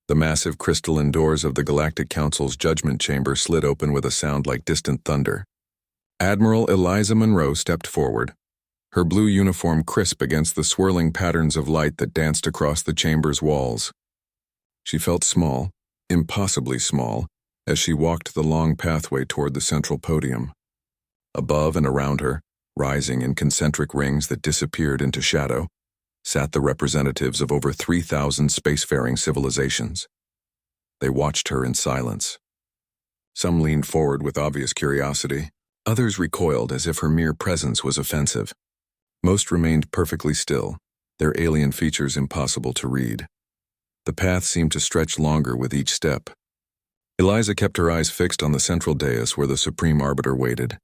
The massive crystalline doors of the Galactic Council's judgment chamber slid open with a sound like distant thunder. Admiral Eliza Monroe stepped forward, her blue uniform crisp against the swirling patterns of light that danced across the chamber's walls. She felt small, impossibly small, as she walked the long pathway toward the central podium. Above and around her, rising in concentric rings that disappeared into shadow, sat the representatives of over 3,000 spacefaring civilizations. They watched her in silence. Some leaned forward with obvious curiosity. Others recoiled as if her mere presence was offensive. Most remained perfectly still, their alien features impossible to read. The path seemed to stretch longer with each step. Eliza kept her eyes fixed on the central dais where the Supreme Arbiter waited.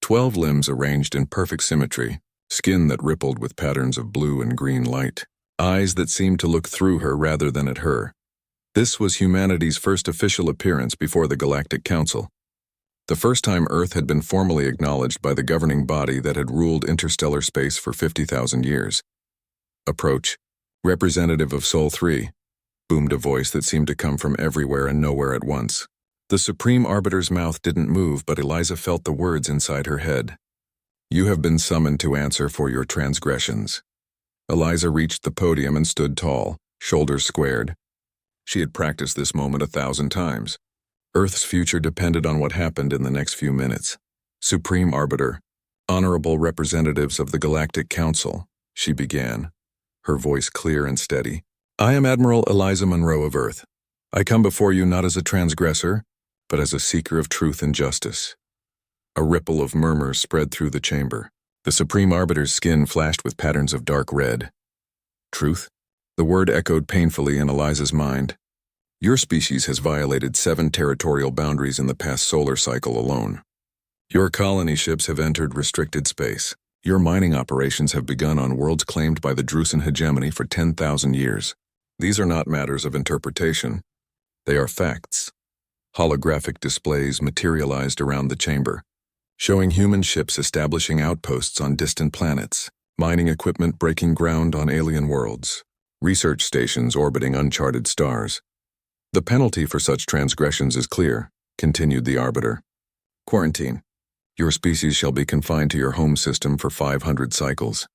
12 limbs arranged in perfect symmetry, skin that rippled with patterns of blue and green light, eyes that seemed to look through her rather than at her. This was humanity's first official appearance before the Galactic Council. The first time Earth had been formally acknowledged by the governing body that had ruled interstellar space for 50,000 years. "Approach, representative of Sol 3, boomed a voice that seemed to come from everywhere and nowhere at once. The Supreme Arbiter's mouth didn't move, but Eliza felt the words inside her head. "You have been summoned to answer for your transgressions." Eliza reached the podium and stood tall, shoulders squared. She had practiced this moment 1,000 times. Earth's future depended on what happened in the next few minutes. "Supreme Arbiter, honorable representatives of the Galactic Council," she began, her voice clear and steady. "I am Admiral Eliza Monroe of Earth. I come before you not as a transgressor, but as a seeker of truth and justice." A ripple of murmurs spread through the chamber. The Supreme Arbiter's skin flashed with patterns of dark red. "Truth?" The word echoed painfully in Eliza's mind. "Your species has violated 7 territorial boundaries in the past solar cycle alone. Your colony ships have entered restricted space. Your mining operations have begun on worlds claimed by the Drusen hegemony for 10,000 years. These are not matters of interpretation. They are facts." Holographic displays materialized around the chamber, showing human ships establishing outposts on distant planets, mining equipment breaking ground on alien worlds, research stations orbiting uncharted stars. "The penalty for such transgressions is clear," continued the Arbiter. "Quarantine. Your species shall be confined to your home system for 500 cycles."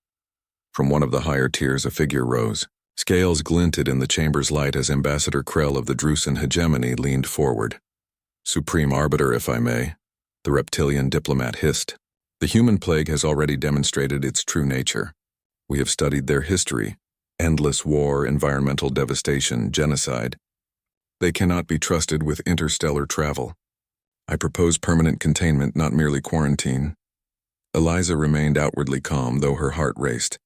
From one of the higher tiers a figure rose. Scales glinted in the chamber's light as Ambassador Krell of the Drusen hegemony leaned forward. "Supreme Arbiter, if I may," the reptilian diplomat hissed. "The human plague has already demonstrated its true nature. We have studied their history: endless war, environmental devastation, genocide. They cannot be trusted with interstellar travel. I propose permanent containment, not merely quarantine." Eliza remained outwardly calm, though her heart raced.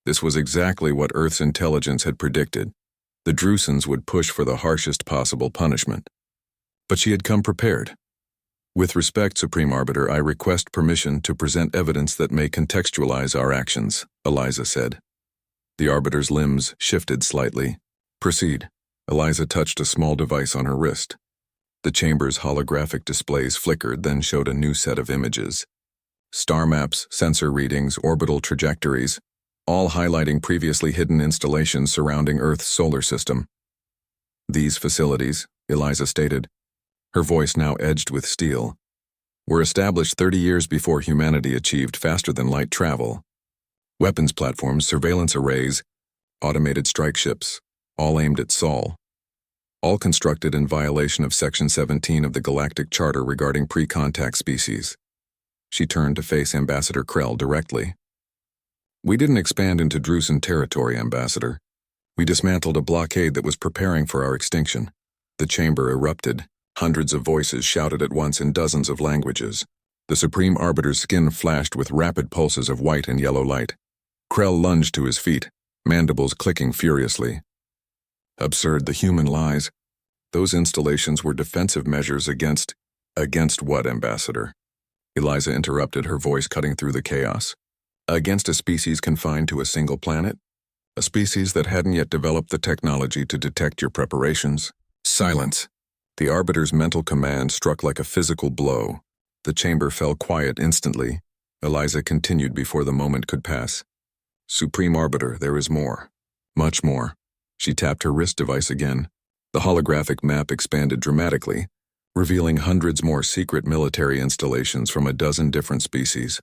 This was exactly what Earth's intelligence had predicted. The Drusens would push for the harshest possible punishment. But she had come prepared. "With respect, Supreme Arbiter, I request permission to present evidence that may contextualize our actions," Eliza said. The Arbiter's limbs shifted slightly. "Proceed." Eliza touched a small device on her wrist. The chamber's holographic displays flickered, then showed a new set of images. Star maps, sensor readings, orbital trajectories, all highlighting previously hidden installations surrounding Earth's solar system. "These facilities," Eliza stated, her voice now edged with steel, "were established 30 years before humanity achieved faster-than-light travel. Weapons platforms, surveillance arrays, automated strike ships, all aimed at Sol. All constructed in violation of Section 17 of the Galactic Charter regarding pre-contact species." She turned to face Ambassador Krell directly. "We didn't expand into Drusen territory, Ambassador. We dismantled a blockade that was preparing for our extinction." The chamber erupted. Hundreds of voices shouted at once in dozens of languages. The Supreme Arbiter's skin flashed with rapid pulses of white and yellow light. Krell lunged to his feet, mandibles clicking furiously. "Absurd, the human lies. Those installations were defensive measures against..." "Against what, Ambassador?" Eliza interrupted, her voice cutting through the chaos. "Against a species confined to a single planet? A species that hadn't yet developed the technology to detect your preparations." "Silence." The Arbiter's mental command struck like a physical blow. The chamber fell quiet instantly. Eliza continued before the moment could pass. "Supreme Arbiter, there is more. Much more." She tapped her wrist device again. The holographic map expanded dramatically, revealing hundreds more secret military installations from a dozen different species,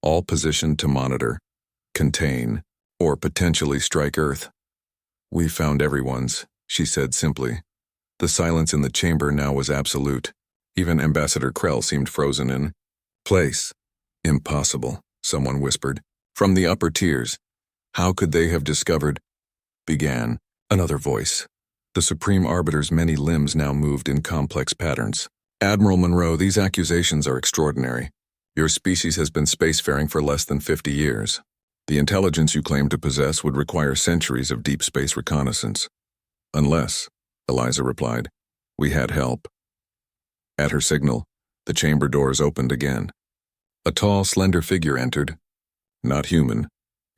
all positioned to monitor, contain, or potentially strike Earth. "We found everyone's," she said simply. The silence in the chamber now was absolute. Even Ambassador Krell seemed frozen in place. "Impossible," someone whispered. From the upper tiers. "How could they have discovered?" began another voice. The Supreme Arbiter's many limbs now moved in complex patterns. "Admiral Monroe, these accusations are extraordinary. Your species has been spacefaring for less than 50 years. The intelligence you claim to possess would require centuries of deep space reconnaissance. Unless," Eliza replied, "we had help." At her signal, the chamber doors opened again. A tall, slender figure entered. Not human.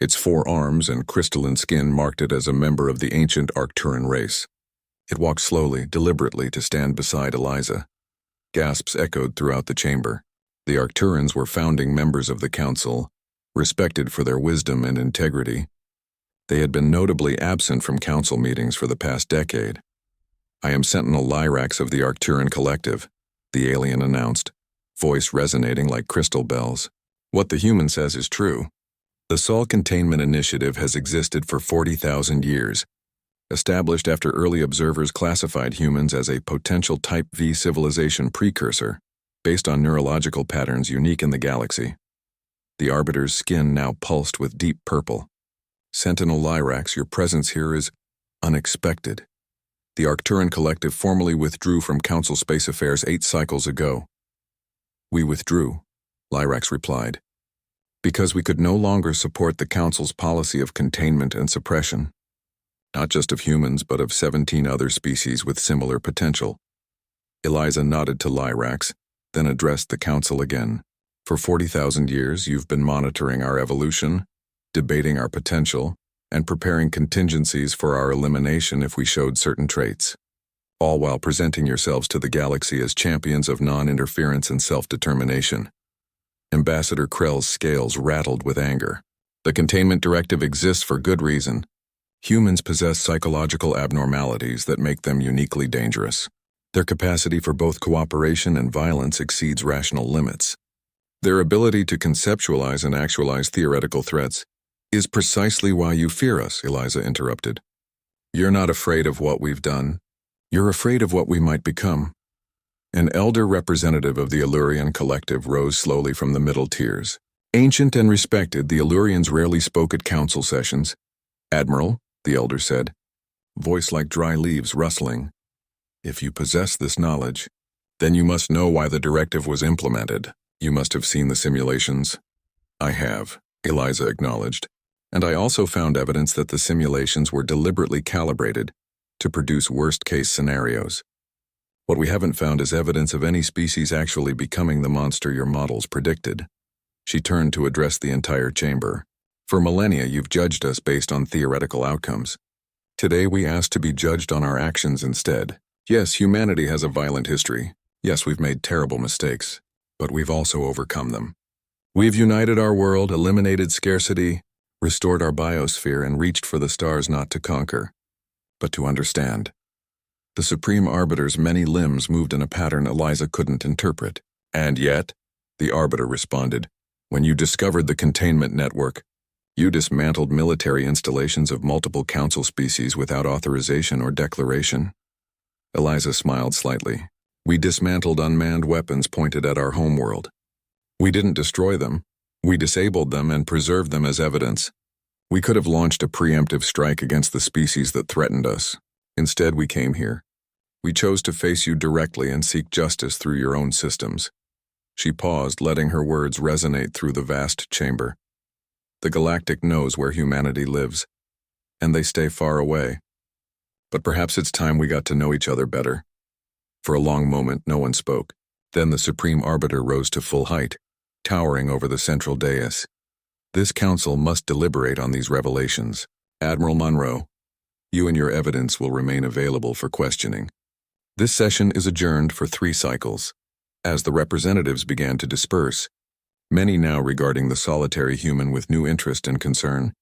Its 4 arms and crystalline skin marked it as a member of the ancient Arcturan race. It walked slowly, deliberately, to stand beside Eliza. Gasps echoed throughout the chamber. The Arcturans were founding members of the Council, respected for their wisdom and integrity. They had been notably absent from council meetings for the past decade. "I am Sentinel Lyrax of the Arcturan Collective," the alien announced, voice resonating like crystal bells. "What the human says is true. The Sol Containment Initiative has existed for 40,000 years, established after early observers classified humans as a potential Type V civilization precursor, based on neurological patterns unique in the galaxy." The Arbiter's skin now pulsed with deep purple. "Sentinel Lyrax, your presence here is unexpected. The Arcturan Collective formally withdrew from Council Space Affairs 8 cycles ago." "We withdrew," Lyrax replied, "because we could no longer support the Council's policy of containment and suppression. Not just of humans, but of 17 other species with similar potential." Eliza nodded to Lyrax, then addressed the Council again. "For 40,000 years, you've been monitoring our evolution, debating our potential, and preparing contingencies for our elimination if we showed certain traits, all while presenting yourselves to the galaxy as champions of non-interference and self-determination." Ambassador Krell's scales rattled with anger. "The containment directive exists for good reason. Humans possess psychological abnormalities that make them uniquely dangerous. Their capacity for both cooperation and violence exceeds rational limits. Their ability to conceptualize and actualize theoretical threats is precisely why you fear us," Eliza interrupted. "You're not afraid of what we've done. You're afraid of what we might become." An elder representative of the Illurian Collective rose slowly from the middle tiers. Ancient and respected, the Illurians rarely spoke at council sessions. "Admiral," the elder said, voice like dry leaves rustling, "if you possess this knowledge, then you must know why the directive was implemented. You must have seen the simulations." "I have," Eliza acknowledged, "and I also found evidence that the simulations were deliberately calibrated to produce worst-case scenarios. What we haven't found is evidence of any species actually becoming the monster your models predicted." She turned to address the entire chamber. "For millennia, you've judged us based on theoretical outcomes. Today, we ask to be judged on our actions instead. Yes, humanity has a violent history. Yes, we've made terrible mistakes, but we've also overcome them. We've united our world, eliminated scarcity, restored our biosphere, and reached for the stars not to conquer, but to understand." The Supreme Arbiter's many limbs moved in a pattern Eliza couldn't interpret. "And yet," the Arbiter responded, "when you discovered the containment network, you dismantled military installations of multiple council species without authorization or declaration." Eliza smiled slightly. "We dismantled unmanned weapons pointed at our homeworld. We didn't destroy them. We disabled them and preserved them as evidence. We could have launched a preemptive strike against the species that threatened us. Instead, we came here. We chose to face you directly and seek justice through your own systems." She paused, letting her words resonate through the vast chamber. "The galactic knows where humanity lives, and they stay far away. But perhaps it's time we got to know each other better." For a long moment, no one spoke. Then the Supreme Arbiter rose to full height, towering over the central dais. "This council must deliberate on these revelations. Admiral Monroe, you and your evidence will remain available for questioning." This session is adjourned for 3 cycles. As the representatives began to disperse, many now regarding the solitary human with new interest and concern,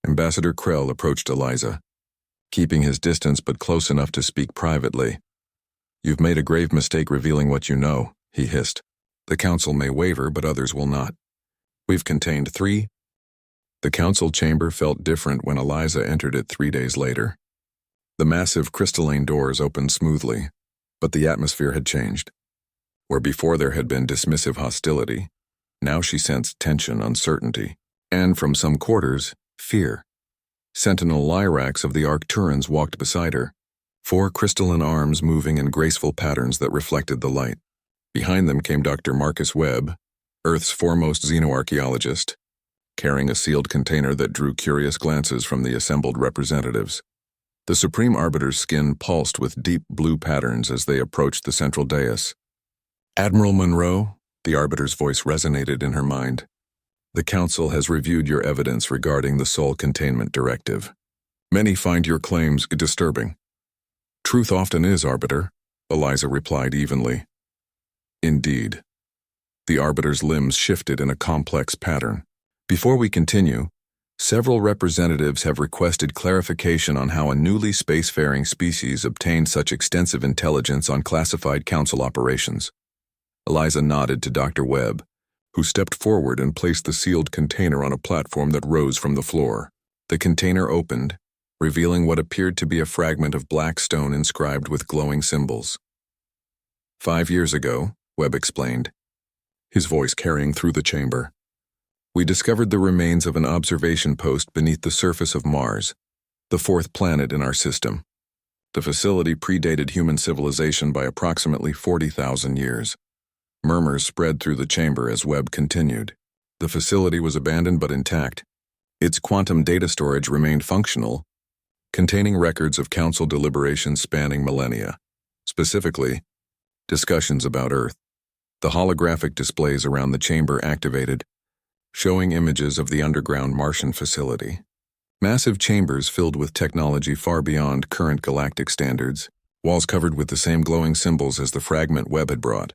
Ambassador Krell approached Eliza. keeping his distance but close enough to speak privately. "You've made a grave mistake revealing what you know," he hissed. "The council may waver, but others will not. We've contained 3. The council chamber felt different when Eliza entered it 3 days later. The massive crystalline doors opened smoothly, but the atmosphere had changed. Where before there had been dismissive hostility, now she sensed tension, uncertainty, and from some quarters, fear. Sentinel Lyrax of the Arcturans walked beside her, 4 crystalline arms moving in graceful patterns that reflected the light. Behind them came Dr. Marcus Webb, Earth's foremost xenoarchaeologist, carrying a sealed container that drew curious glances from the assembled representatives. The Supreme Arbiter's skin pulsed with deep blue patterns as they approached the central dais. "Admiral Monroe," the Arbiter's voice resonated in her mind. "The Council has reviewed your evidence regarding the Soul Containment Directive. Many find your claims disturbing." "Truth often is, Arbiter," Eliza replied evenly. "Indeed." The Arbiter's limbs shifted in a complex pattern. "Before we continue, several representatives have requested clarification on how a newly spacefaring species obtained such extensive intelligence on classified Council operations." Eliza nodded to Dr. Webb, who stepped forward and placed the sealed container on a platform that rose from the floor. The container opened, revealing what appeared to be a fragment of black stone inscribed with glowing symbols. "5 years ago," Webb explained, his voice carrying through the chamber, "we discovered the remains of an observation post beneath the surface of Mars, the 4th planet in our system. The facility predated human civilization by approximately 40,000 years. Murmurs spread through the chamber as Webb continued. The facility was abandoned but intact. Its quantum data storage remained functional, containing records of Council deliberations spanning millennia, specifically, discussions about Earth. The holographic displays around the chamber activated, showing images of the underground Martian facility. Massive chambers filled with technology far beyond current galactic standards, walls covered with the same glowing symbols as the fragment Webb had brought.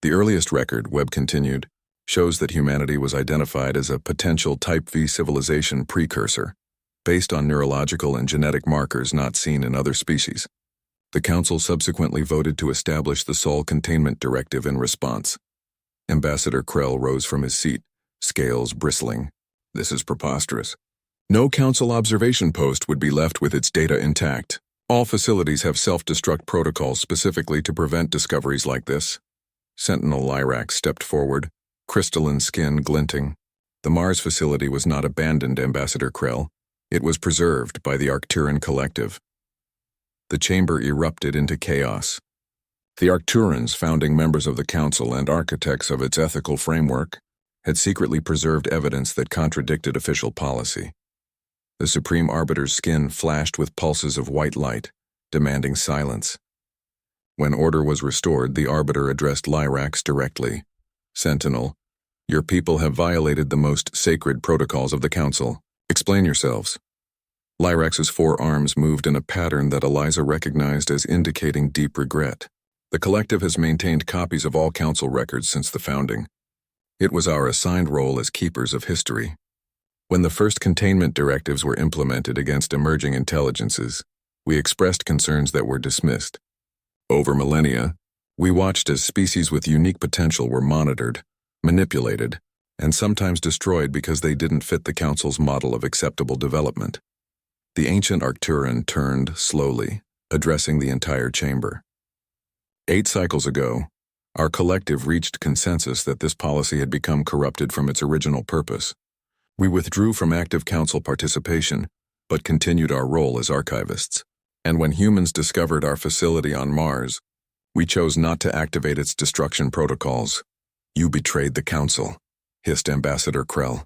The earliest record, Webb continued, shows that humanity was identified as a potential Type V civilization precursor, based on neurological and genetic markers not seen in other species. The Council subsequently voted to establish the Soul Containment Directive in response. Ambassador Krell rose from his seat, scales bristling. "This is preposterous. No Council observation post would be left with its data intact. All facilities have self-destruct protocols specifically to prevent discoveries like this." Sentinel Lyrax stepped forward, crystalline skin glinting. "The Mars facility was not abandoned, Ambassador Krell. It was preserved by the Arcturan Collective." The chamber erupted into chaos. The Arcturans, founding members of the Council and architects of its ethical framework, had secretly preserved evidence that contradicted official policy. The Supreme Arbiter's skin flashed with pulses of white light, demanding silence. When order was restored, the Arbiter addressed Lyrax directly. "Sentinel, your people have violated the most sacred protocols of the Council. Explain yourselves." Lyrax's 4 arms moved in a pattern that Eliza recognized as indicating deep regret. "The Collective has maintained copies of all Council records since the founding. It was our assigned role as keepers of history. When the first containment directives were implemented against emerging intelligences, we expressed concerns that were dismissed. Over millennia, we watched as species with unique potential were monitored, manipulated, and sometimes destroyed because they didn't fit the Council's model of acceptable development." The ancient Arcturan turned slowly, addressing the entire chamber. 8 cycles ago, our collective reached consensus that this policy had become corrupted from its original purpose. We withdrew from active Council participation, but continued our role as archivists. And when humans discovered our facility on Mars, we chose not to activate its destruction protocols. "You betrayed the Council," hissed Ambassador Krell.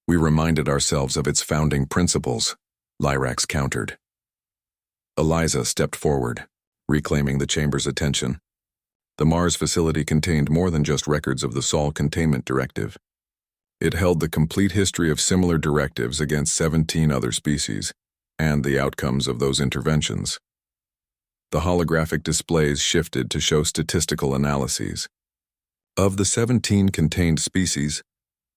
"We reminded ourselves of its founding principles," Lyrax countered. Eliza stepped forward, reclaiming the chamber's attention. The Mars facility contained more than just records of the Soul Containment Directive. It held the complete history of similar directives against 17 other species, and the outcomes of those interventions. The holographic displays shifted to show statistical analyses. Of the 17 contained species,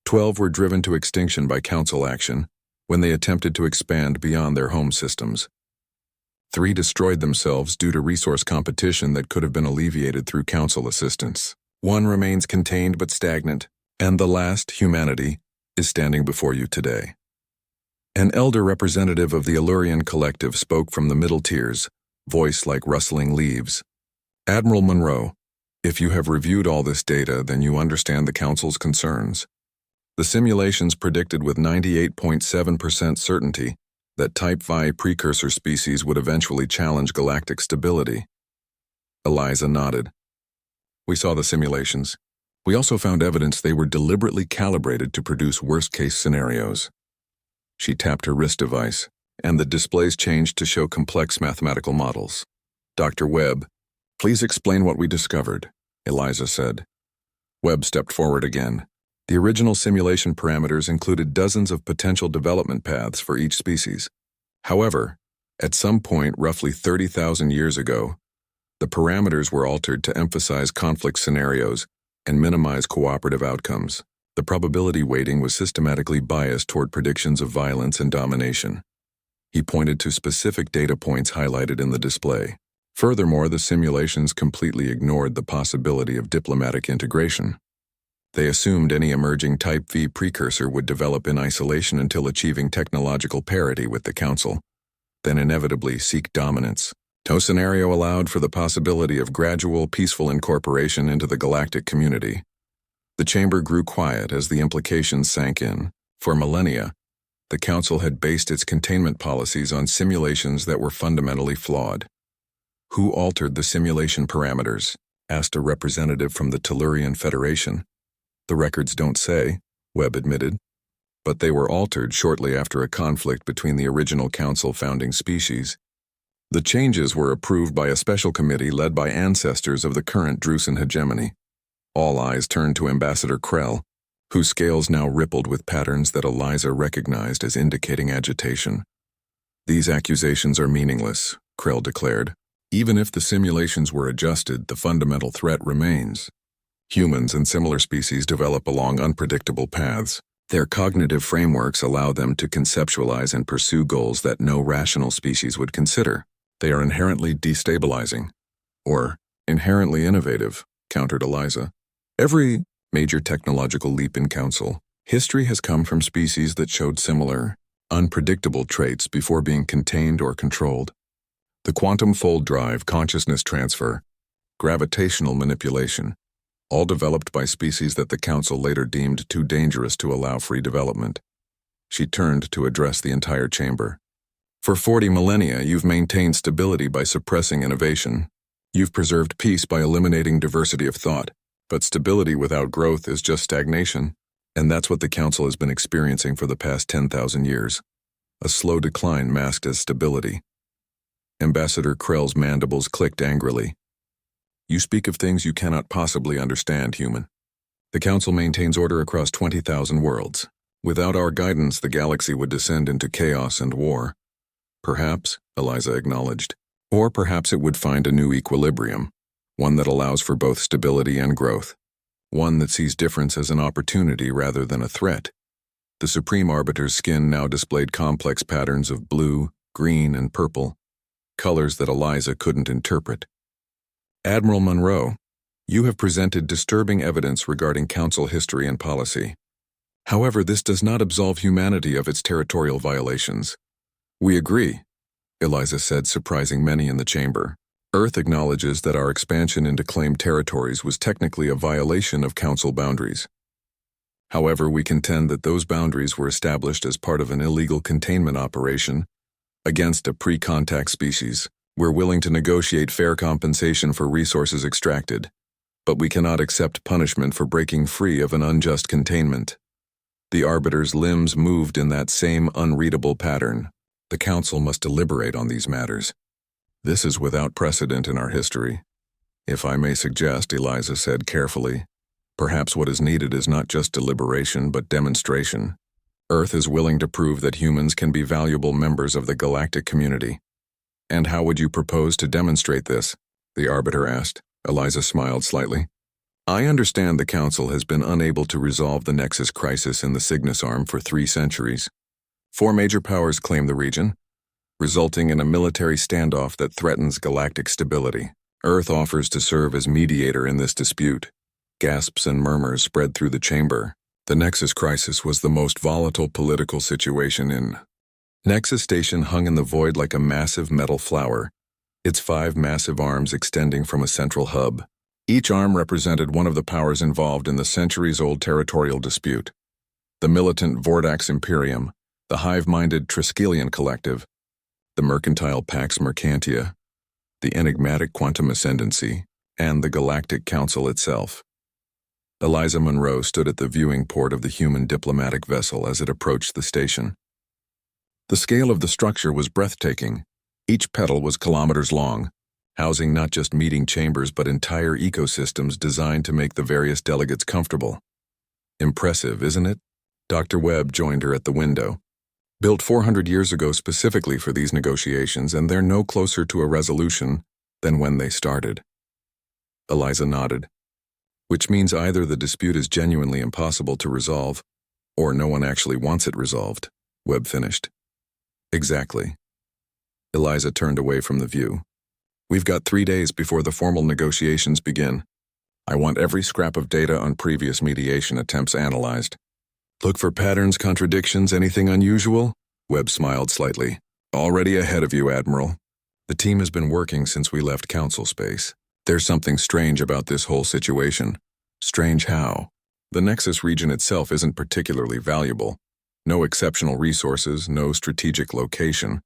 12 were driven to extinction by Council action when they attempted to expand beyond their home systems. 3 destroyed themselves due to resource competition that could have been alleviated through council assistance. 1 remains contained but stagnant, and the last, humanity, is standing before you today. An elder representative of the Allurian collective spoke from the middle tiers, voice like rustling leaves. Admiral Monroe, if you have reviewed all this data, then you understand the Council's concerns. The simulations predicted with 98.7% certainty that Type Phi precursor species would eventually challenge galactic stability. Eliza nodded. We saw the simulations. We also found evidence they were deliberately calibrated to produce worst-case scenarios. She tapped her wrist device, and the displays changed to show complex mathematical models. Dr. Webb, please explain what we discovered, Eliza said. Webb stepped forward again. The original simulation parameters included dozens of potential development paths for each species. However, at some point roughly 30,000 years ago, the parameters were altered to emphasize conflict scenarios and minimize cooperative outcomes. The probability weighting was systematically biased toward predictions of violence and domination. He pointed to specific data points highlighted in the display. Furthermore, the simulations completely ignored the possibility of diplomatic integration. They assumed any emerging Type V precursor would develop in isolation until achieving technological parity with the Council, then inevitably seek dominance. No scenario allowed for the possibility of gradual, peaceful incorporation into the galactic community. The chamber grew quiet as the implications sank in. For millennia, the Council had based its containment policies on simulations that were fundamentally flawed. Who altered the simulation parameters? Asked a representative from the Tellurian Federation. The records don't say, Webb admitted, but they were altered shortly after a conflict between the original Council founding species. The changes were approved by a special committee led by ancestors of the current Drusen hegemony. All eyes turned to Ambassador Krell, whose scales now rippled with patterns that Eliza recognized as indicating agitation. These accusations are meaningless, Krell declared. Even if the simulations were adjusted, the fundamental threat remains. Humans and similar species develop along unpredictable paths. Their cognitive frameworks allow them to conceptualize and pursue goals that no rational species would consider. They are inherently destabilizing, or inherently innovative, countered Eliza. Every major technological leap in Council history has come from species that showed similar, unpredictable traits before being contained or controlled. The quantum fold drive, consciousness transfer, gravitational manipulation, all developed by species that the Council later deemed too dangerous to allow free development. She turned to address the entire chamber. For 40 millennia, you've maintained stability by suppressing innovation. You've preserved peace by eliminating diversity of thought. But stability without growth is just stagnation, and that's what the Council has been experiencing for the past 10,000 years. A slow decline masked as stability. Ambassador Krell's mandibles clicked angrily. You speak of things you cannot possibly understand, human. The Council maintains order across 20,000 worlds. Without our guidance, the galaxy would descend into chaos and war. Perhaps, Eliza acknowledged, or perhaps it would find a new equilibrium. One that allows for both stability and growth. One that sees difference as an opportunity rather than a threat. The Supreme Arbiter's skin now displayed complex patterns of blue, green, and purple, colors that Eliza couldn't interpret. Admiral Monroe, you have presented disturbing evidence regarding Council history and policy. However, this does not absolve humanity of its territorial violations. We agree, Eliza said, surprising many in the chamber. Earth acknowledges that our expansion into claimed territories was technically a violation of Council boundaries. However, we contend that those boundaries were established as part of an illegal containment operation against a pre-contact species. We're willing to negotiate fair compensation for resources extracted, but we cannot accept punishment for breaking free of an unjust containment. The Arbiter's limbs moved in that same unreadable pattern. The Council must deliberate on these matters. This is without precedent in our history. If I may suggest, Eliza said carefully, perhaps what is needed is not just deliberation but demonstration. Earth is willing to prove that humans can be valuable members of the galactic community. And how would you propose to demonstrate this? The Arbiter asked. Eliza smiled slightly. I understand the Council has been unable to resolve the Nexus crisis in the Cygnus Arm for 3 centuries. 4 major powers claim the region, resulting in a military standoff that threatens galactic stability. Earth offers to serve as mediator in this dispute. Gasps and murmurs spread through the chamber. The Nexus crisis was the most volatile political situation in. Nexus Station hung in the void like a massive metal flower, its 5 massive arms extending from a central hub. Each arm represented one of the powers involved in the centuries-old territorial dispute. The militant Vordax Imperium, the hive-minded Triskelion Collective, the mercantile Pax Mercantia, the enigmatic Quantum Ascendancy, and the Galactic Council itself. Eliza Munro stood at the viewing port of the human diplomatic vessel as it approached the station. The scale of the structure was breathtaking. Each petal was kilometers long, housing not just meeting chambers but entire ecosystems designed to make the various delegates comfortable. Impressive, isn't it? Dr. Webb joined her at the window. Built 400 years ago specifically for these negotiations, and they're no closer to a resolution than when they started. Eliza nodded. Which means either the dispute is genuinely impossible to resolve, or no one actually wants it resolved, Webb finished. Exactly. Eliza turned away from the view. We've got 3 days before the formal negotiations begin. I want every scrap of data on previous mediation attempts analyzed. Look for patterns, contradictions, anything unusual? Webb smiled slightly. Already ahead of you, Admiral. The team has been working since we left Council Space. There's something strange about this whole situation. Strange how? The Nexus region itself isn't particularly valuable. No exceptional resources, no strategic location.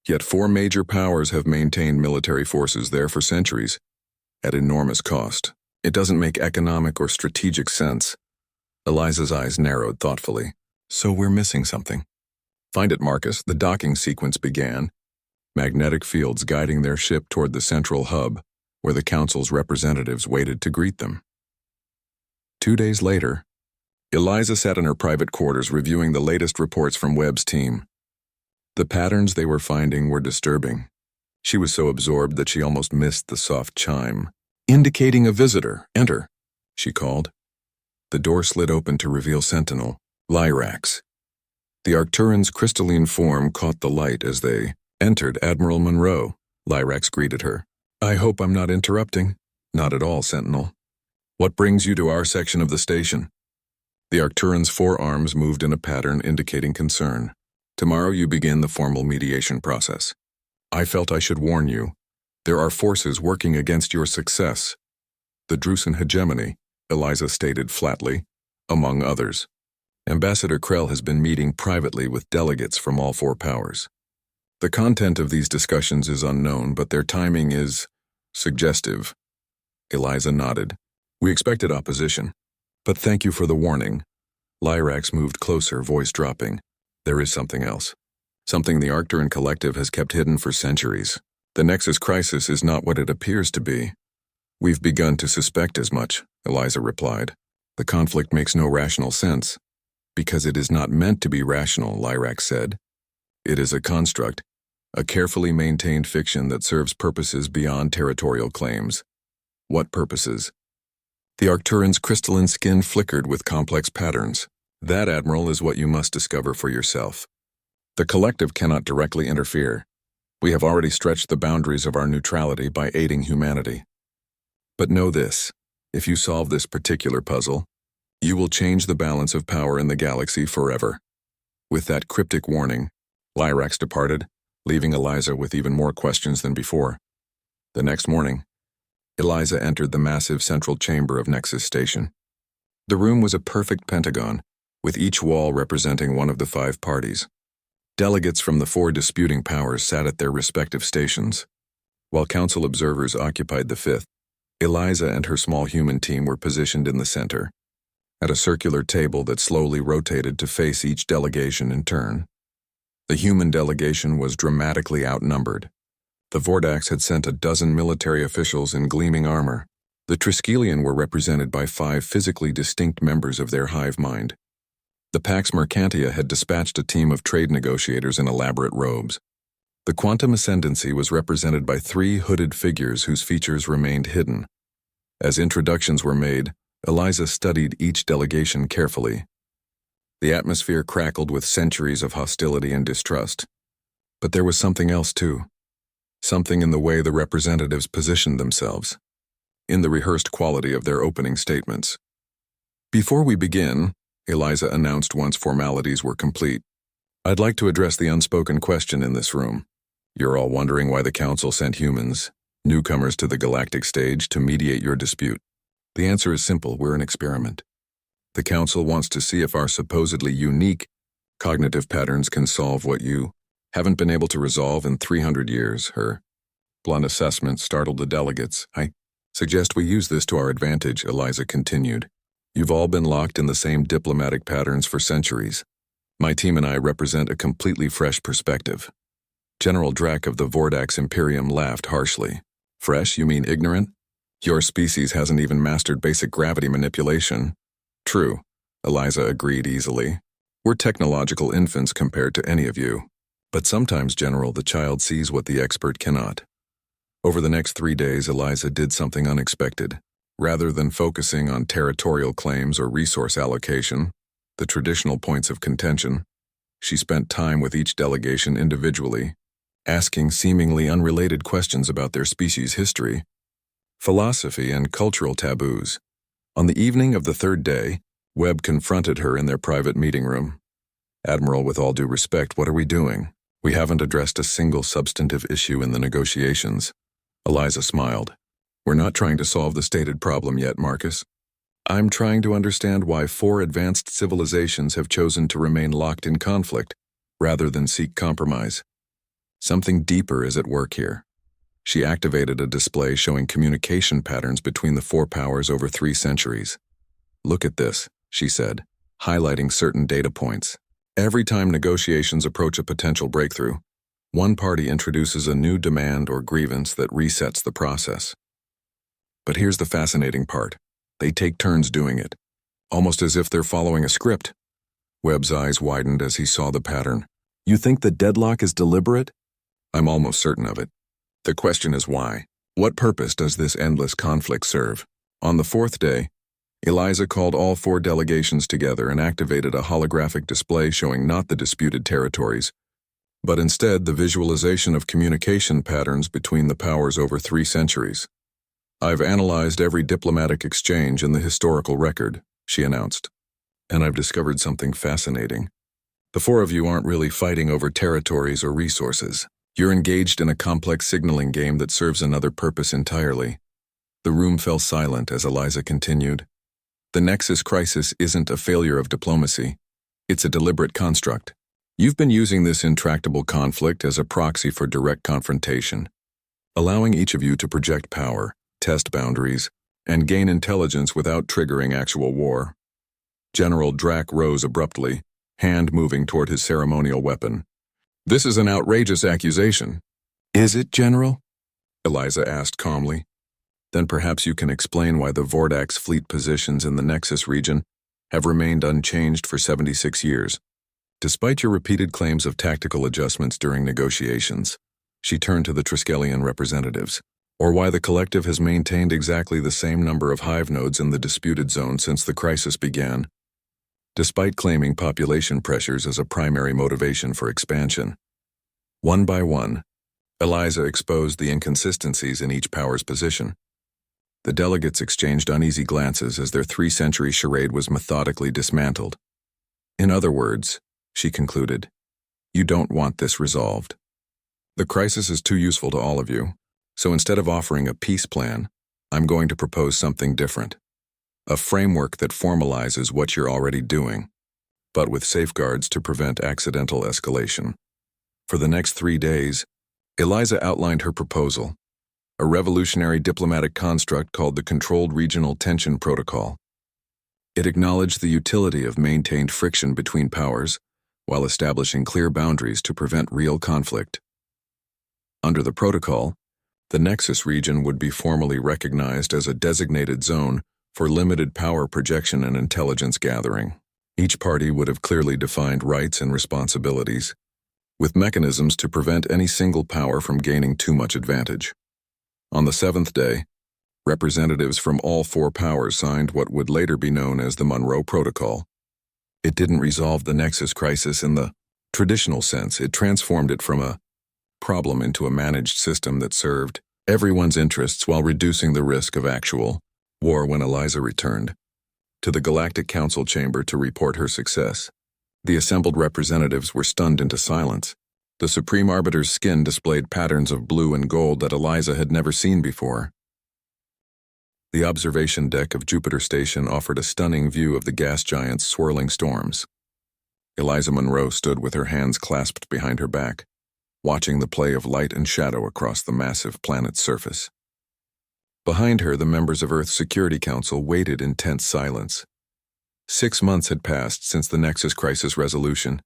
Yet 4 major powers have maintained military forces there for centuries, at enormous cost. It doesn't make economic or strategic sense. Eliza's eyes narrowed thoughtfully. So we're missing something. Find it, Marcus. The docking sequence began. Magnetic fields guiding their ship toward the central hub, where the Council's representatives waited to greet them. 2 days later, Eliza sat in her private quarters reviewing the latest reports from Webb's team. The patterns they were finding were disturbing. She was so absorbed that she almost missed the soft chime. Indicating a visitor. Enter, she called. The door slid open to reveal Sentinel, Lyrax. The Arcturan's crystalline form caught the light as they entered. Admiral Munro, Lyrax greeted her. I hope I'm not interrupting. Not at all, Sentinel. What brings you to our section of the station? The Arcturan's 4 arms moved in a pattern indicating concern. Tomorrow you begin the formal mediation process. I felt I should warn you. There are forces working against your success. The Drusen hegemony, Eliza stated flatly, among others. Ambassador Krell has been meeting privately with delegates from all 4 powers. The content of these discussions is unknown, but their timing is suggestive. Eliza nodded. We expected opposition, but thank you for the warning. Lyrax moved closer, voice dropping. There is something else. Something the Arcturan Collective has kept hidden for centuries. The Nexus crisis is not what it appears to be. We've begun to suspect as much, Eliza replied. The conflict makes no rational sense. Because it is not meant to be rational, Lyrax said. It is a construct, a carefully maintained fiction that serves purposes beyond territorial claims. What purposes? The Arcturan's crystalline skin flickered with complex patterns. That, Admiral, is what you must discover for yourself. The Collective cannot directly interfere. We have already stretched the boundaries of our neutrality by aiding humanity. But know this, if you solve this particular puzzle, you will change the balance of power in the galaxy forever. With that cryptic warning, Lyrax departed, leaving Eliza with even more questions than before. The next morning, Eliza entered the massive central chamber of Nexus Station. The room was a perfect pentagon, with each wall representing one of the 5 parties. Delegates from the 4 disputing powers sat at their respective stations, while Council observers occupied the 5th. Eliza and her small human team were positioned in the center, at a circular table that slowly rotated to face each delegation in turn. The human delegation was dramatically outnumbered. The Vordax had sent 12 military officials in gleaming armor. The Triskelion were represented by 5 physically distinct members of their hive mind. The Pax Mercantia had dispatched a team of trade negotiators in elaborate robes. The Quantum Ascendancy was represented by 3 hooded figures whose features remained hidden. As introductions were made, Eliza studied each delegation carefully. The atmosphere crackled with centuries of hostility and distrust. But there was something else too. Something in the way the representatives positioned themselves, in the rehearsed quality of their opening statements. Before we begin, Eliza announced once formalities were complete, I'd like to address the unspoken question in this room. You're all wondering why the Council sent humans, newcomers to the galactic stage, to mediate your dispute. The answer is simple, we're an experiment. The Council wants to see if our supposedly unique cognitive patterns can solve what you haven't been able to resolve in 300 years. Her blunt assessment startled the delegates. I suggest we use this to our advantage, Eliza continued. You've all been locked in the same diplomatic patterns for centuries. My team and I represent a completely fresh perspective. General Drac of the Vordax Imperium laughed harshly. Fresh, you mean ignorant? Your species hasn't even mastered basic gravity manipulation. True, Eliza agreed easily. We're technological infants compared to any of you. But sometimes, General, the child sees what the expert cannot. Over the next 3 days, Eliza did something unexpected. Rather than focusing on territorial claims or resource allocation, the traditional points of contention, she spent time with each delegation individually, asking seemingly unrelated questions about their species' history, philosophy, and cultural taboos. On the evening of the 3rd day, Webb confronted her in their private meeting room. Admiral, with all due respect, what are we doing? We haven't addressed a single substantive issue in the negotiations. Eliza smiled. We're not trying to solve the stated problem yet, Marcus. I'm trying to understand why 4 advanced civilizations have chosen to remain locked in conflict, rather than seek compromise. Something deeper is at work here. She activated a display showing communication patterns between the 4 powers over 3 centuries. Look at this, she said, highlighting certain data points. Every time negotiations approach a potential breakthrough, one party introduces a new demand or grievance that resets the process. But here's the fascinating part. They take turns doing it, almost as if they're following a script. Webb's eyes widened as he saw the pattern. You think the deadlock is deliberate? I'm almost certain of it. The question is why. What purpose does this endless conflict serve? On the 4th day, Eliza called all 4 delegations together and activated a holographic display showing not the disputed territories, but instead the visualization of communication patterns between the powers over 3 centuries. I've analyzed every diplomatic exchange in the historical record, she announced, and I've discovered something fascinating. The 4 of you aren't really fighting over territories or resources. You're engaged in a complex signaling game that serves another purpose entirely. The room fell silent as Eliza continued. The Nexus crisis isn't a failure of diplomacy. It's a deliberate construct. You've been using this intractable conflict as a proxy for direct confrontation, allowing each of you to project power, test boundaries, and gain intelligence without triggering actual war. General Drac rose abruptly, hand moving toward his ceremonial weapon. This is an outrageous accusation. Is it, General? Eliza asked calmly. Then perhaps you can explain why the Vordax fleet positions in the Nexus region have remained unchanged for 76 years. Despite your repeated claims of tactical adjustments during negotiations, she turned to the Triskelion representatives, or why the collective has maintained exactly the same number of hive nodes in the disputed zone since the crisis began, despite claiming population pressures as a primary motivation for expansion. One by one, Eliza exposed the inconsistencies in each power's position. The delegates exchanged uneasy glances as their 3-century charade was methodically dismantled. In other words, she concluded, you don't want this resolved. The crisis is too useful to all of you, so instead of offering a peace plan, I'm going to propose something different. A framework that formalizes what you're already doing, but with safeguards to prevent accidental escalation. For the next 3 days, Eliza outlined her proposal, a revolutionary diplomatic construct called the Controlled Regional Tension Protocol. It acknowledged the utility of maintained friction between powers while establishing clear boundaries to prevent real conflict. Under the protocol, the Nexus region would be formally recognized as a designated zone for limited power projection and intelligence gathering. Each party would have clearly defined rights and responsibilities, with mechanisms to prevent any single power from gaining too much advantage. On the 7th day, representatives from all 4 powers signed what would later be known as the Monroe Protocol. It didn't resolve the Nexus crisis in the traditional sense. It transformed it from a problem into a managed system that served everyone's interests while reducing the risk of actual war when Eliza returned to the Galactic Council chamber to report her success. The assembled representatives were stunned into silence. The Supreme Arbiter's skin displayed patterns of blue and gold that Eliza had never seen before. The observation deck of Jupiter Station offered a stunning view of the gas giant's swirling storms. Eliza Munro stood with her hands clasped behind her back, watching the play of light and shadow across the massive planet's surface. Behind her, the members of Earth's Security Council waited in tense silence. 6 months had passed since the Nexus Crisis resolution,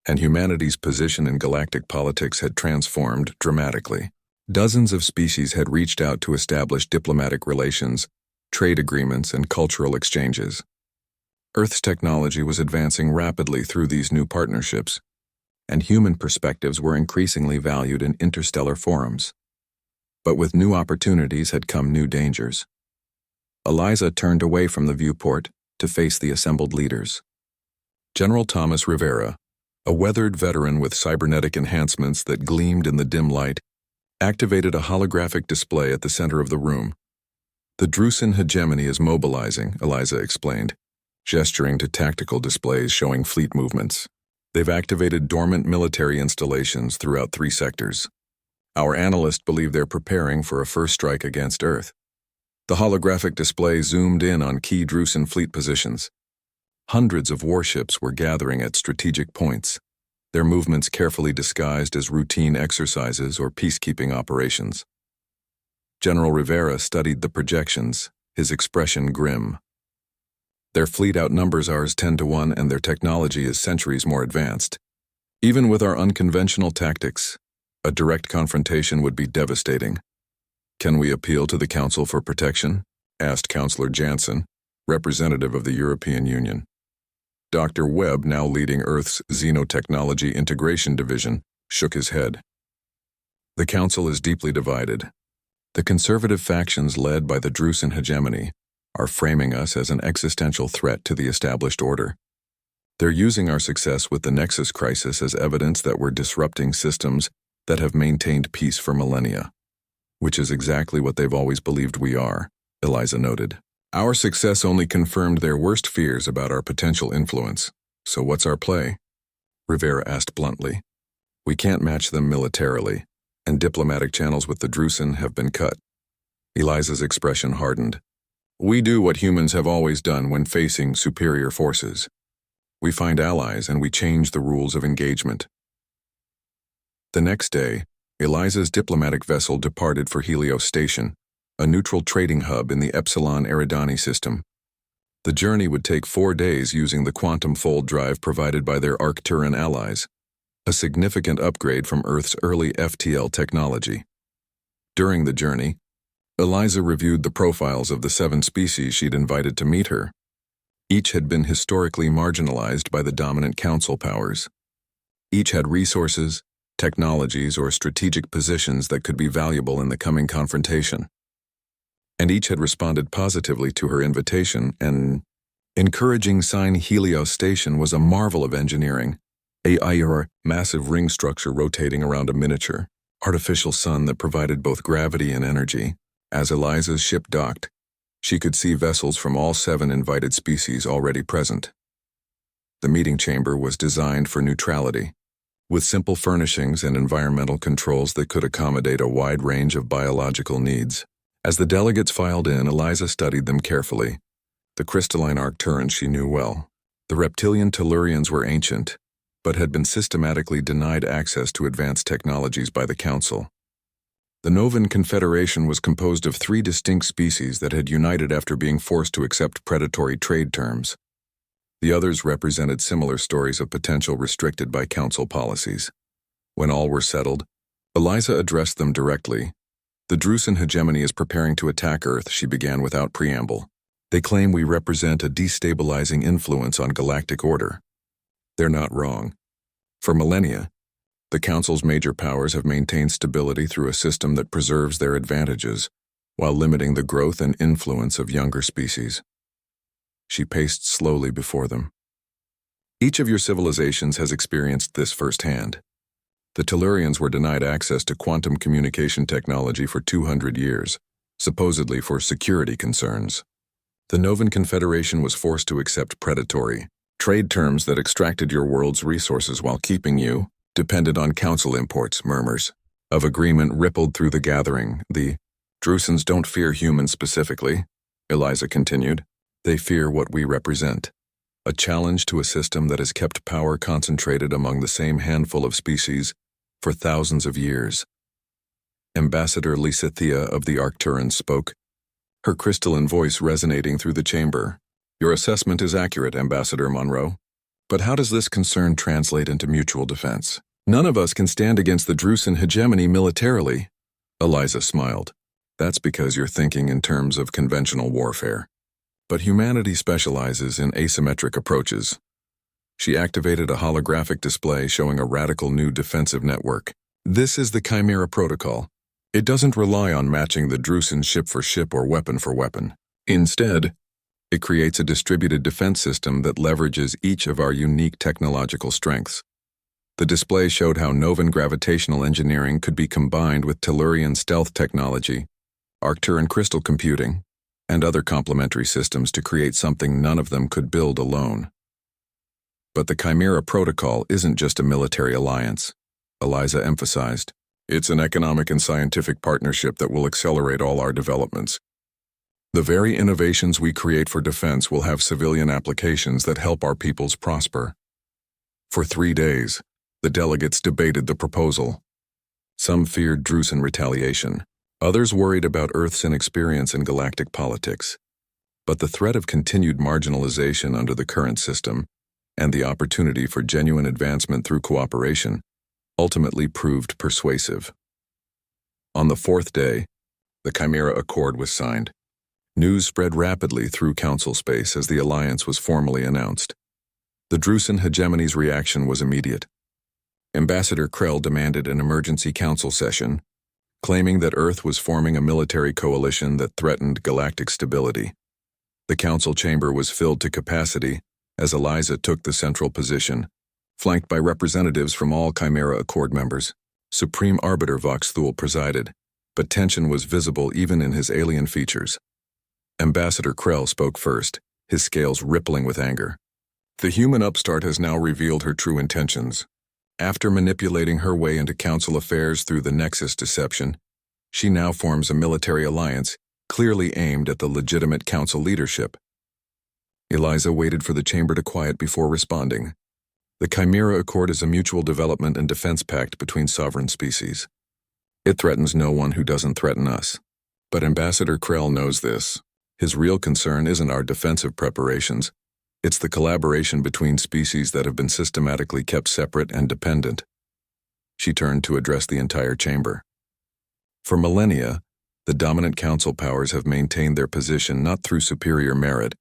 and humanity's position in galactic politics had transformed dramatically. Dozens of species had reached out to establish diplomatic relations, trade agreements, and cultural exchanges. Earth's technology was advancing rapidly through these new partnerships, and human perspectives were increasingly valued in interstellar forums. But with new opportunities had come new dangers. Eliza turned away from the viewport to face the assembled leaders. General Thomas Rivera, a weathered veteran with cybernetic enhancements that gleamed in the dim light, activated a holographic display at the center of the room. The Drusen hegemony is mobilizing, Eliza explained, gesturing to tactical displays showing fleet movements. They've activated dormant military installations throughout 3 sectors. Our analysts believe they're preparing for a first strike against Earth. The holographic display zoomed in on key Drusen fleet positions. Hundreds of warships were gathering at strategic points, their movements carefully disguised as routine exercises or peacekeeping operations. General Rivera studied the projections, his expression grim. Their fleet outnumbers ours 10-1, and their technology is centuries more advanced. Even with our unconventional tactics, a direct confrontation would be devastating. Can we appeal to the Council for protection? Asked Councillor Jansen, representative of the European Union. Dr. Webb, now leading Earth's Xenotechnology Integration Division, shook his head. The Council is deeply divided. The conservative factions led by the Drusen hegemony are framing us as an existential threat to the established order. They're using our success with the Nexus Crisis as evidence that we're disrupting systems that have maintained peace for millennia, which is exactly what they've always believed we are, Eliza noted. Our success only confirmed their worst fears about our potential influence. So what's our play? Rivera asked bluntly. We can't match them militarily, and diplomatic channels with the Drusen have been cut. Eliza's expression hardened. We do what humans have always done when facing superior forces. We find allies and we change the rules of engagement. The next day, Eliza's diplomatic vessel departed for Helios Station, a neutral trading hub in the Epsilon Eridani system. The journey would take 4 days using the quantum fold drive provided by their Arcturan allies, a significant upgrade from Earth's early FTL technology. During the journey, Eliza reviewed the profiles of the 7 species she'd invited to meet her. Each had been historically marginalized by the dominant council powers. Each had resources, technologies, or strategic positions that could be valuable in the coming confrontation. And each had responded positively to her invitation, and encouraging sign Helios Station was a marvel of engineering, a massive ring structure rotating around a miniature, artificial sun that provided both gravity and energy. As Eliza's ship docked, she could see vessels from all 7 invited species already present. The meeting chamber was designed for neutrality, with simple furnishings and environmental controls that could accommodate a wide range of biological needs. As the delegates filed in, Eliza studied them carefully. The crystalline Arcturans she knew well. The reptilian Tellurians were ancient, but had been systematically denied access to advanced technologies by the Council. The Novan Confederation was composed of 3 distinct species that had united after being forced to accept predatory trade terms. The others represented similar stories of potential restricted by Council policies. When all were settled, Eliza addressed them directly. The Drusen hegemony is preparing to attack Earth, she began without preamble. They claim we represent a destabilizing influence on galactic order. They're not wrong. For millennia, the Council's major powers have maintained stability through a system that preserves their advantages, while limiting the growth and influence of younger species. She paced slowly before them. Each of your civilizations has experienced this firsthand. The Tellurians were denied access to quantum communication technology for 200 years, supposedly for security concerns. The Novan Confederation was forced to accept predatory trade terms that extracted your world's resources while keeping you dependent on council imports. Murmurs of agreement rippled through the gathering. The Drusans don't fear humans specifically, Eliza continued. They fear what we represent. A challenge to a system that has kept power concentrated among the same handful of species for thousands of years. Ambassador Lysithea of the Arcturans spoke, her crystalline voice resonating through the chamber. Your assessment is accurate, Ambassador Monroe. But how does this concern translate into mutual defense? None of us can stand against the Drusan hegemony militarily. Eliza smiled. That's because you're thinking in terms of conventional warfare. But humanity specializes in asymmetric approaches. She activated a holographic display showing a radical new defensive network. This is the Chimera Protocol. It doesn't rely on matching the Drusan ship for ship or weapon for weapon. Instead, it creates a distributed defense system that leverages each of our unique technological strengths. The display showed how Novan gravitational engineering could be combined with Tellurian stealth technology, Arcturan crystal computing, and other complementary systems to create something none of them could build alone. But the Chimera Protocol isn't just a military alliance, Eliza emphasized. It's an economic and scientific partnership that will accelerate all our developments. The very innovations we create for defense will have civilian applications that help our peoples prosper. For 3 days, the delegates debated the proposal. Some feared Drusan retaliation. Others worried about Earth's inexperience in galactic politics. But the threat of continued marginalization under the current system and the opportunity for genuine advancement through cooperation ultimately proved persuasive. On the 4th day, the Chimera Accord was signed. News spread rapidly through council space as the alliance was formally announced. The Drusan hegemony's reaction was immediate. Ambassador Krell demanded an emergency council session, claiming that Earth was forming a military coalition that threatened galactic stability. The council chamber was filled to capacity as Eliza took the central position, flanked by representatives from all Chimera Accord members. Supreme Arbiter Vox Thule presided, but tension was visible even in his alien features. Ambassador Krell spoke first, his scales rippling with anger. The human upstart has now revealed her true intentions. After manipulating her way into council affairs through the Nexus deception, she now forms a military alliance clearly aimed at the legitimate council leadership. Eliza waited for the chamber to quiet before responding. The Chimera Accord is a mutual development and defense pact between sovereign species. It threatens no one who doesn't threaten us. But Ambassador Krell knows this. His real concern isn't our defensive preparations. It's the collaboration between species that have been systematically kept separate and dependent. She turned to address the entire chamber. For millennia, the dominant council powers have maintained their position not through superior merit,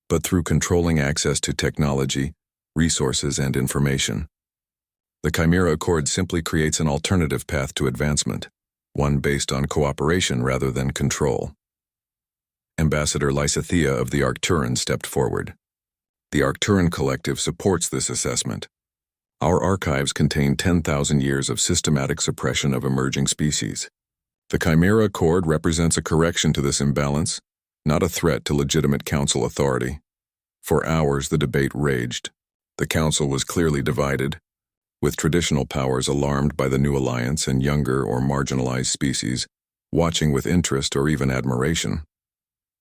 but through controlling access to technology, resources, and information. The Chimera Accord simply creates an alternative path to advancement, one based on cooperation rather than control. Ambassador Lysithea of the Arcturans stepped forward. The Arcturan Collective supports this assessment. Our archives contain 10,000 years of systematic suppression of emerging species. The Chimera Accord represents a correction to this imbalance, not a threat to legitimate council authority. For hours, the debate raged. The council was clearly divided, with traditional powers alarmed by the new alliance and younger or marginalized species watching with interest or even admiration.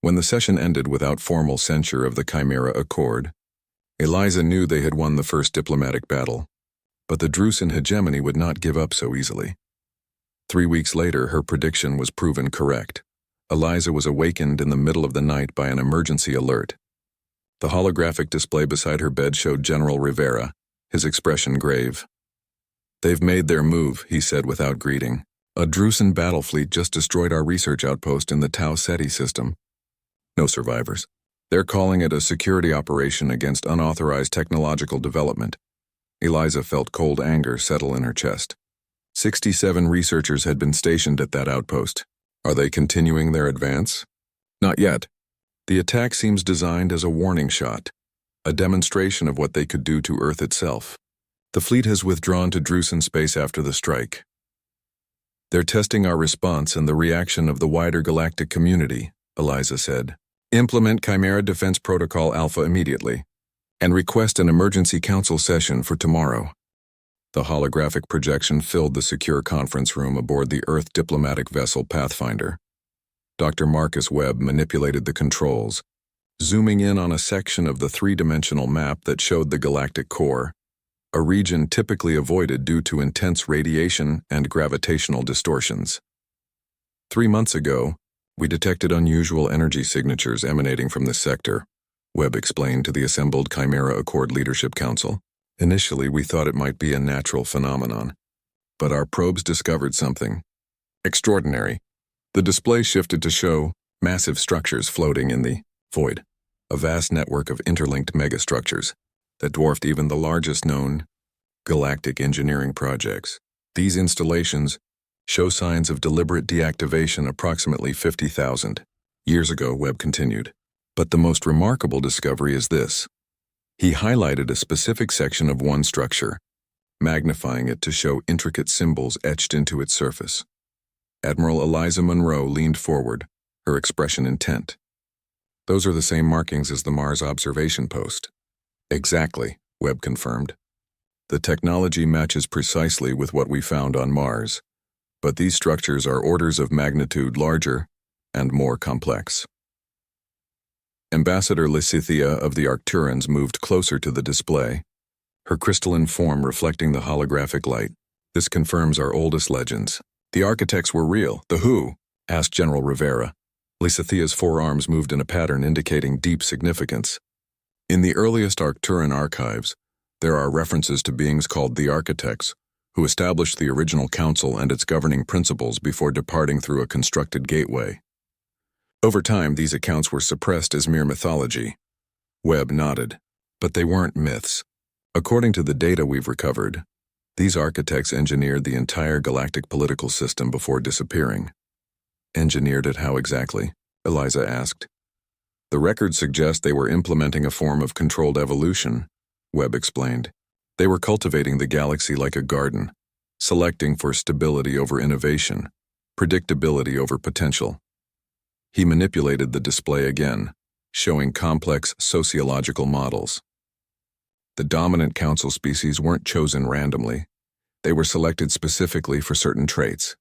When the session ended without formal censure of the Chimera Accord, Eliza knew they had won the first diplomatic battle. But the Drusan hegemony would not give up so easily. 3 weeks later, her prediction was proven correct. Eliza was awakened in the middle of the night by an emergency alert. The holographic display beside her bed showed General Rivera, his expression grave. "They've made their move," he said without greeting. "A Drusan battle fleet just destroyed our research outpost in the Tau Ceti system. No survivors. They're calling it a security operation against unauthorized technological development." Eliza felt cold anger settle in her chest. 67 researchers had been stationed at that outpost. Are they continuing their advance? Not yet. The attack seems designed as a warning shot, a demonstration of what they could do to Earth itself. The fleet has withdrawn to Drusen space after the strike. They're testing our response and the reaction of the wider galactic community, Eliza said. Implement Chimera Defense Protocol Alpha immediately, and request an emergency council session for tomorrow. The holographic projection filled the secure conference room aboard the Earth diplomatic vessel Pathfinder. Dr. Marcus Webb manipulated the controls, zooming in on a section of the three-dimensional map that showed the galactic core, a region typically avoided due to intense radiation and gravitational distortions. 3 months ago, we detected unusual energy signatures emanating from this sector, Webb explained to the assembled Chimera Accord Leadership Council. Initially, we thought it might be a natural phenomenon, but our probes discovered something extraordinary. The display shifted to show massive structures floating in the void, a vast network of interlinked megastructures that dwarfed even the largest known galactic engineering projects. These installations show signs of deliberate deactivation approximately 50,000 years ago, Webb continued. But the most remarkable discovery is this. He highlighted a specific section of one structure, magnifying it to show intricate symbols etched into its surface. Admiral Eliza Monroe leaned forward, her expression intent. Those are the same markings as the Mars observation post. Exactly, Webb confirmed. The technology matches precisely with what we found on Mars, but these structures are orders of magnitude larger and more complex. Ambassador Lysithea of the Arcturans moved closer to the display, her crystalline form reflecting the holographic light. This confirms our oldest legends. The architects were real. The who? Asked General Rivera. Lysithea's forearms moved in a pattern indicating deep significance. In the earliest Arcturan archives, there are references to beings called the architects, who established the original council and its governing principles before departing through a constructed gateway. Over time, these accounts were suppressed as mere mythology. Webb nodded. But they weren't myths. According to the data we've recovered, these architects engineered the entire galactic political system before disappearing. Engineered it how exactly? Eliza asked. The records suggest they were implementing a form of controlled evolution, Webb explained. They were cultivating the galaxy like a garden, selecting for stability over innovation, predictability over potential. He manipulated the display again, showing complex sociological models. The dominant council species weren't chosen randomly. They were selected specifically for certain traits: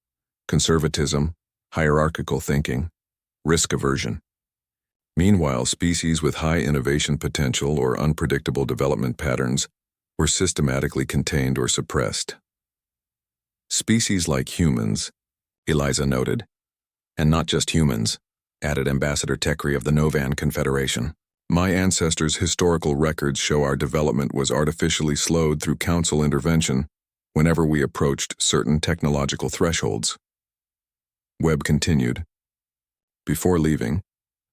conservatism, hierarchical thinking, risk aversion. Meanwhile, species with high innovation potential or unpredictable development patterns were systematically contained or suppressed. Species like humans, Eliza noted, and not just humans, added Ambassador Tekri of the Novan Confederation. My ancestors' historical records show our development was artificially slowed through council intervention whenever we approached certain technological thresholds. Webb continued. Before leaving,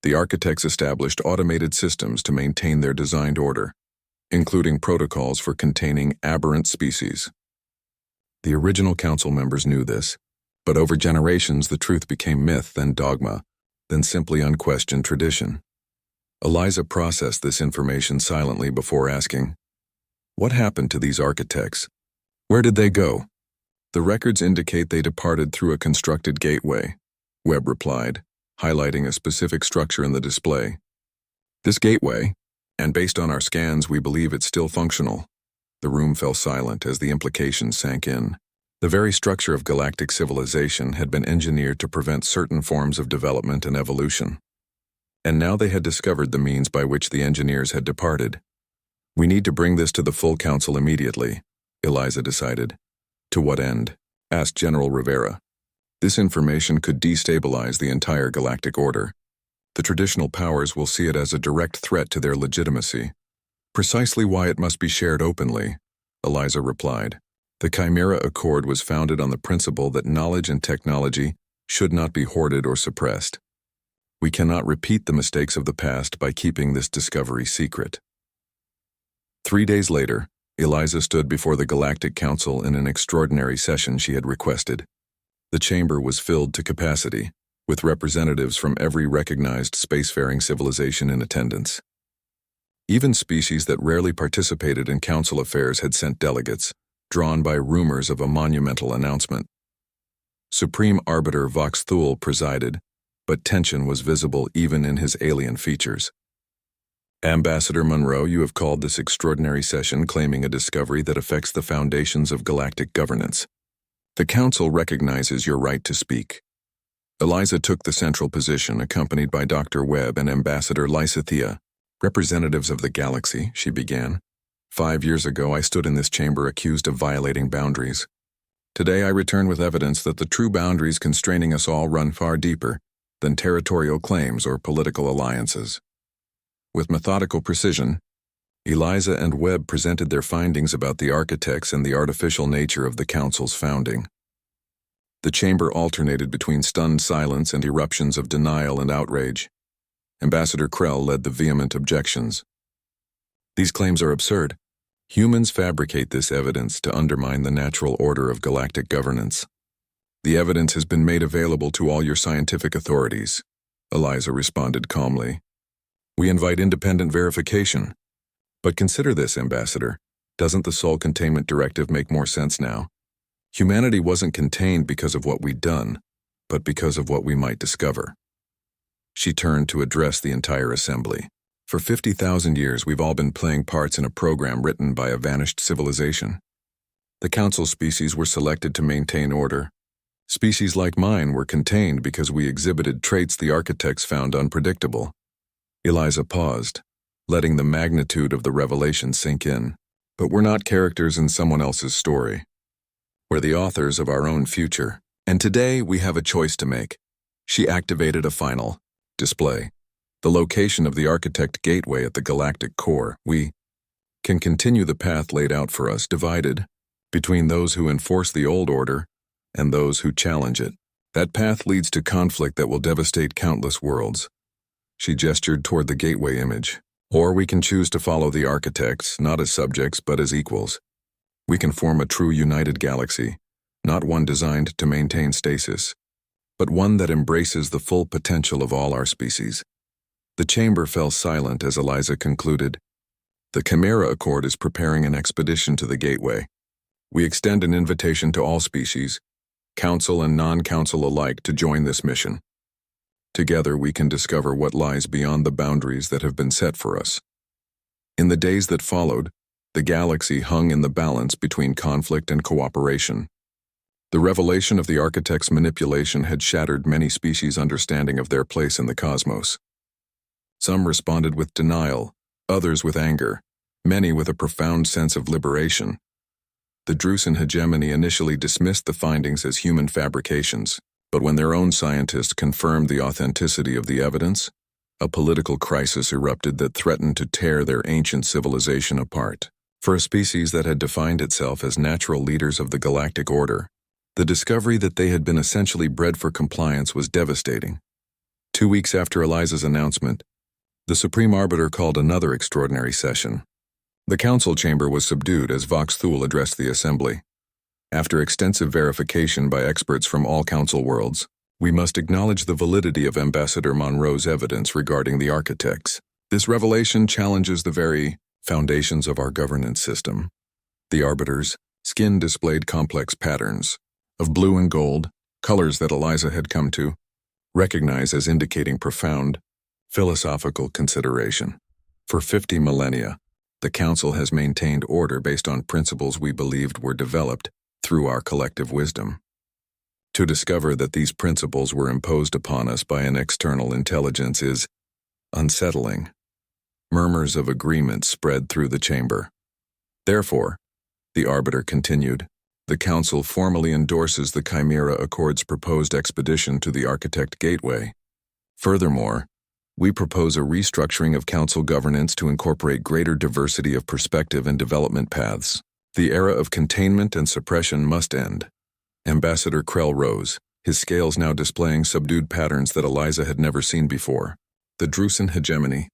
the architects established automated systems to maintain their designed order, including protocols for containing aberrant species. The original council members knew this, but over generations the truth became myth, then dogma, then simply unquestioned tradition. Eliza processed this information silently before asking, "What happened to these architects? Where did they go?" "The records indicate they departed through a constructed gateway," Webb replied, highlighting a specific structure in the display. "This gateway, and based on our scans, we believe it's still functional." The room fell silent as the implications sank in. The very structure of galactic civilization had been engineered to prevent certain forms of development and evolution. And now they had discovered the means by which the engineers had departed. "We need to bring this to the full council immediately," Eliza decided. "To what end?" asked General Rivera. "This information could destabilize the entire galactic order. The traditional powers will see it as a direct threat to their legitimacy. Precisely why it must be shared openly," Eliza replied. "The Chimera Accord was founded on the principle that knowledge and technology should not be hoarded or suppressed. We cannot repeat the mistakes of the past by keeping this discovery secret." 3 days later, Eliza stood before the Galactic Council in an extraordinary session she had requested. The chamber was filled to capacity, with representatives from every recognized spacefaring civilization in attendance. Even species that rarely participated in council affairs had sent delegates, drawn by rumors of a monumental announcement. Supreme Arbiter Vox Thule presided, but tension was visible even in his alien features. Ambassador Monroe, you have called this extraordinary session claiming a discovery that affects the foundations of galactic governance. The Council recognizes your right to speak. Eliza took the central position, accompanied by Dr. Webb and Ambassador Lysithea. Representatives of the galaxy, she began. 5 years ago, I stood in this chamber accused of violating boundaries. Today, I return with evidence that the true boundaries constraining us all run far deeper than territorial claims or political alliances. With methodical precision, Eliza and Webb presented their findings about the architects and the artificial nature of the Council's founding. The chamber alternated between stunned silence and eruptions of denial and outrage. Ambassador Krell led the vehement objections. These claims are absurd. Humans fabricate this evidence to undermine the natural order of galactic governance. The evidence has been made available to all your scientific authorities, Eliza responded calmly. We invite independent verification. But consider this, Ambassador. Doesn't the Soul Containment Directive make more sense now? Humanity wasn't contained because of what we'd done, but because of what we might discover. She turned to address the entire assembly. For 50,000 years, we've all been playing parts in a program written by a vanished civilization. The Council species were selected to maintain order. Species like mine were contained because we exhibited traits the architects found unpredictable. Eliza paused, letting the magnitude of the revelation sink in. But we're not characters in someone else's story. We're the authors of our own future, and today we have a choice to make. She activated a final display. The location of the architect gateway at the galactic core. We can continue the path laid out for us, divided between those who enforce the old order and those who challenge it. That path leads to conflict that will devastate countless worlds. She gestured toward the gateway image. Or we can choose to follow the architects, not as subjects but as equals. We can form a true united galaxy, not one designed to maintain stasis, but one that embraces the full potential of all our species. The chamber fell silent as Eliza concluded. The Chimera Accord is preparing an expedition to the gateway. We extend an invitation to all species, council and non-council alike, to join this mission. Together we can discover what lies beyond the boundaries that have been set for us. In the days that followed, the galaxy hung in the balance between conflict and cooperation. The revelation of the architect's manipulation had shattered many species' understanding of their place in the cosmos. Some responded with denial, others with anger, many with a profound sense of liberation. The Drusen hegemony initially dismissed the findings as human fabrications, but when their own scientists confirmed the authenticity of the evidence, a political crisis erupted that threatened to tear their ancient civilization apart. For a species that had defined itself as natural leaders of the galactic order, the discovery that they had been essentially bred for compliance was devastating. 2 weeks after Eliza's announcement, the Supreme Arbiter called another extraordinary session. The council chamber was subdued as Vox Thule addressed the assembly. After extensive verification by experts from all council worlds, we must acknowledge the validity of Ambassador Monroe's evidence regarding the architects. This revelation challenges the very foundations of our governance system. The Arbiter's skin displayed complex patterns of blue and gold, colors that Eliza had come to recognize as indicating profound philosophical consideration. For 50 millennia, the Council has maintained order based on principles we believed were developed through our collective wisdom. To discover that these principles were imposed upon us by an external intelligence is unsettling. Murmurs of agreement spread through the chamber. Therefore, the Arbiter continued, the Council formally endorses the Chimera Accord's proposed expedition to the Architect Gateway. Furthermore, we propose a restructuring of Council governance to incorporate greater diversity of perspective and development paths. The era of containment and suppression must end. Ambassador Krell rose, his scales now displaying subdued patterns that Eliza had never seen before. The Drusen hegemony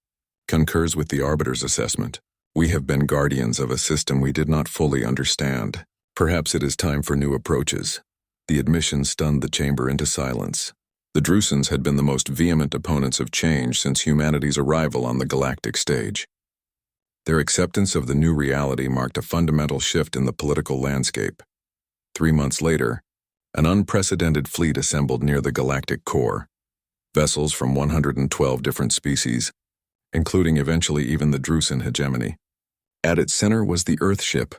concurs with the Arbiter's assessment. We have been guardians of a system we did not fully understand. Perhaps it is time for new approaches. The admission stunned the chamber into silence. The Drusens had been the most vehement opponents of change since humanity's arrival on the galactic stage. Their acceptance of the new reality marked a fundamental shift in the political landscape. 3 months later, an unprecedented fleet assembled near the galactic core. Vessels from 112 different species, including eventually even the Drusen hegemony. At its center was the Earth ship,